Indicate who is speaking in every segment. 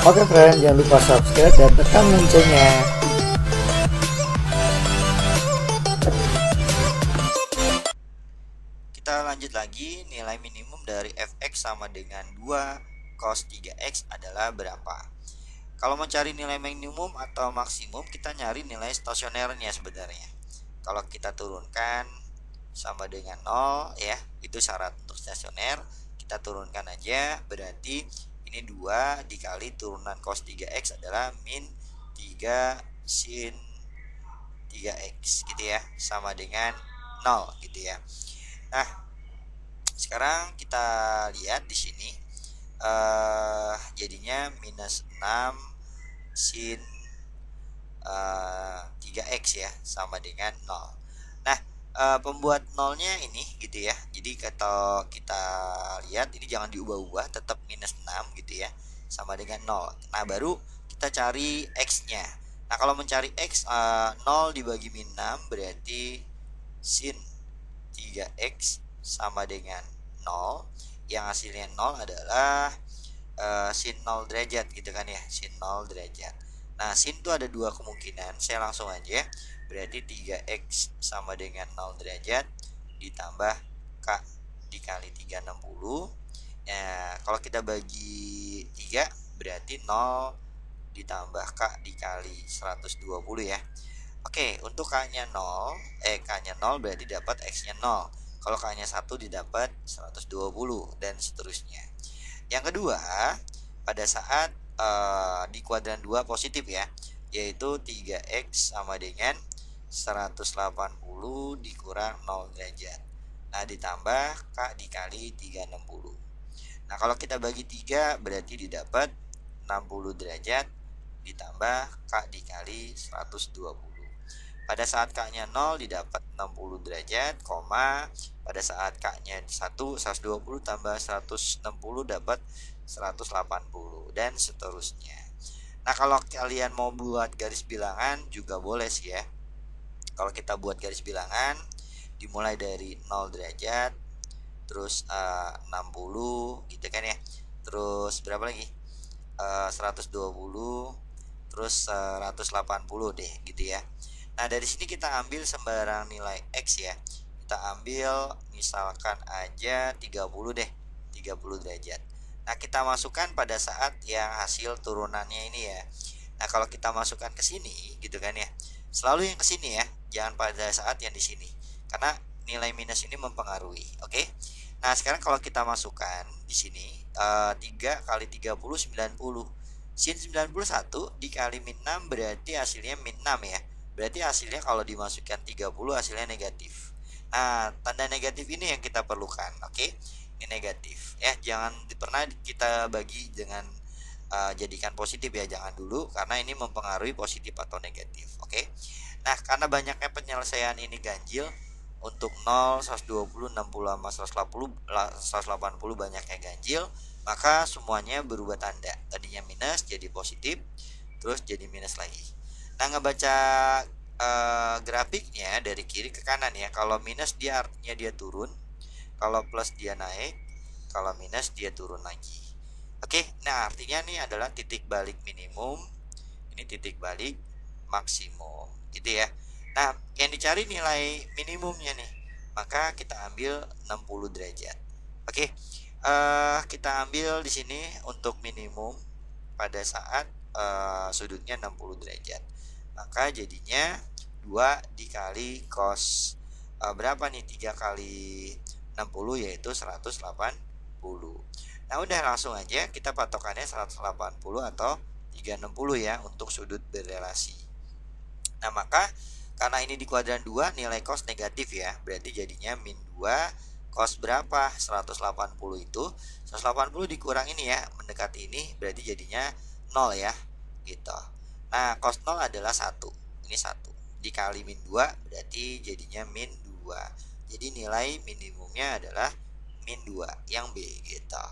Speaker 1: Oke friend, jangan lupa subscribe dan tekan loncengnya.
Speaker 2: Kita lanjut lagi, nilai minimum dari fx sama dengan 2 cos 3x adalah berapa? Kalau mau cari nilai minimum atau maksimum, kita nyari nilai stasionernya sebenarnya. Kalau kita turunkan sama dengan 0 ya, itu syarat untuk stasioner. Kita turunkan aja, berarti ini 2 dikali turunan cos 3x adalah min 3 sin 3x gitu ya, sama dengan 0 gitu ya. Nah, sekarang kita lihat di sini jadinya minus 6 sin 3x ya, sama dengan 0. Nah, pembuat nolnya ini gitu ya. Jadi kalau kita lihat ini jangan diubah-ubah, tetap minus 6 gitu ya, sama dengan 0. Nah, baru kita cari x-nya. Nah, kalau mencari x, 0 dibagi min 6 berarti sin 3x sama dengan 0. Yang hasilnya 0 adalah sin 0 derajat gitu kan ya, sin 0 derajat. Nah, sin itu ada dua kemungkinan. Saya langsung aja. Berarti 3x sama dengan 0 derajat ditambah k dikali 360. Nah, kalau kita bagi 3 berarti 0 ditambah k dikali 120 ya. Oke, untuk k-nya 0, k-nya 0 berarti dapat x-nya 0. Kalau k-nya 1 didapat 120 dan seterusnya. Yang kedua, pada saat di kuadran 2 positif ya, yaitu 3x sama dengan 180 dikurang 0 derajat. Nah, ditambah k dikali 360. Nah, kalau kita bagi 3 berarti didapat 60 derajat ditambah k dikali 120. Pada saat k-nya 0 didapat 60 derajat, pada saat k-nya 120 tambah 160 dapat 180 dan seterusnya. Nah, kalau kalian mau buat garis bilangan juga boleh sih ya. Kalau kita buat garis bilangan dimulai dari 0 derajat, terus 60 gitu kan ya. Terus berapa lagi? 120, terus 180 deh gitu ya. Nah, dari sini kita ambil sembarang nilai x ya. Kita ambil misalkan aja 30 deh, 30 derajat. Nah, kita masukkan pada saat yang hasil turunannya ini ya. Nah, kalau kita masukkan ke sini gitu kan ya. Selalu yang ke sini ya, jangan pada saat yang di sini. Karena nilai minus ini mempengaruhi, oke? Nah, sekarang kalau kita masukkan di sini 3 kali 30 90. Sin 91 dikali min 6 berarti hasilnya min 6 ya. Berarti hasilnya kalau dimasukkan 30 hasilnya negatif. Nah, tanda negatif ini yang kita perlukan, oke? Ini negatif ya, jangan pernah kita bagi dengan jadikan positif ya, jangan dulu, karena ini mempengaruhi positif atau negatif, oke? Nah, karena banyaknya penyelesaian ini ganjil, untuk 0, 120, 60 sama 180 banyaknya ganjil, maka semuanya berubah tanda. Tadinya minus jadi positif, terus jadi minus lagi. Nah, ngebaca grafiknya dari kiri ke kanan ya. Kalau minus dia artinya dia turun, kalau plus dia naik, kalau minus dia turun lagi. Oke, nah artinya ini adalah titik balik minimum, ini titik balik maksimum gitu ya. Nah, yang dicari nilai minimumnya nih, maka kita ambil 60 derajat. Oke, kita ambil di sini untuk minimum pada saat sudutnya 60 derajat. Maka jadinya 2 dikali cos berapa nih, 3 kali 60 yaitu 180. Nah, udah langsung aja kita patokannya 180 atau 360 ya untuk sudut berrelasi. Nah, maka karena ini di kuadran 2 nilai cos negatif ya, berarti jadinya min 2 cos berapa? 180 itu 180 dikurang ini ya, mendekati ini berarti jadinya 0 ya gitu. Nah, cos 0 adalah 1. Ini 1 dikali min 2 berarti jadinya min 2. Jadi nilai minimumnya adalah min 2 yang B gitu.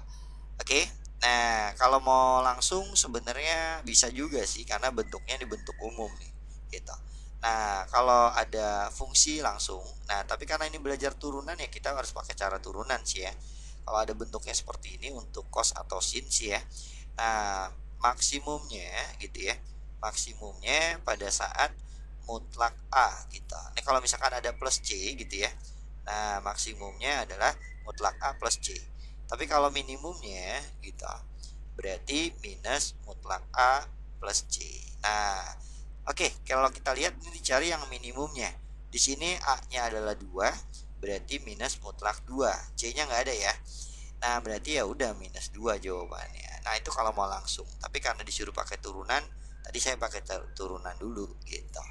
Speaker 2: Oke. Nah, kalau mau langsung sebenarnya bisa juga sih, karena bentuknya dibentuk umum nih gitu. Nah, kalau ada fungsi langsung. Nah, tapi karena ini belajar turunan ya, kita harus pakai cara turunan sih ya. Kalau ada bentuknya seperti ini untuk cos atau sin sih ya. Nah, maksimumnya gitu ya. Maksimumnya pada saat mutlak A gitu. Ini kalau misalkan ada plus C gitu ya. Nah, maksimumnya adalah mutlak A plus C. Tapi kalau minimumnya gitu, berarti minus mutlak A plus C. Nah, oke, kalau kita lihat ini dicari yang minimumnya. Di sini A-nya adalah 2, berarti minus mutlak 2. C-nya nggak ada ya. Nah, berarti ya udah minus 2 jawabannya. Nah, itu kalau mau langsung. Tapi karena disuruh pakai turunan, tadi saya pakai turunan dulu gitu.